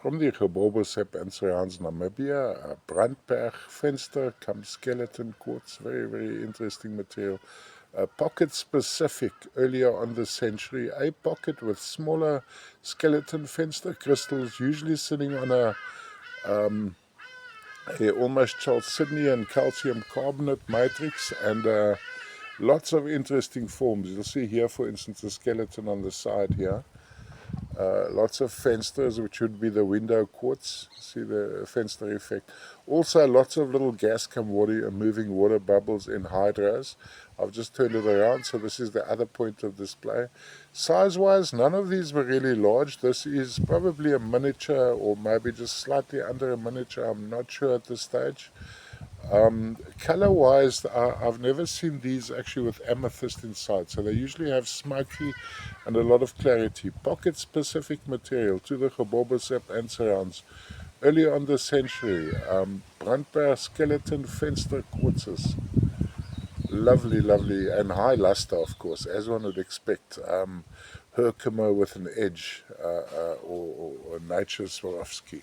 from the Geborbesep and surrounds Namibia. Brandberg Fenster comes skeleton quartz, very, very interesting material. Pocket specific, earlier on this century, a pocket with smaller skeleton Fenster crystals, usually sitting on a almost chalcedonian calcium carbonate matrix, and lots of interesting forms. You'll see here, for instance, a skeleton on the side here. Lots of fensters, which would be the window quartz. See the fenster effect. Also, lots of little gas come water, moving water bubbles in hydras. I've just turned it around, so this is the other point of display. Size-wise, none of these were really large. This is probably a miniature, or maybe just slightly under a miniature. I'm not sure at this stage. Color-wise, I've never seen these actually with amethyst inside, so they usually have smoky and a lot of clarity. Pocket-specific material to the Geborbesep and surrounds. Earlier on this century, Brandberg skeleton Fenster quartzes. Lovely, lovely, and high luster, of course, as one would expect. Herkimer with an edge, or nature's Swarovski.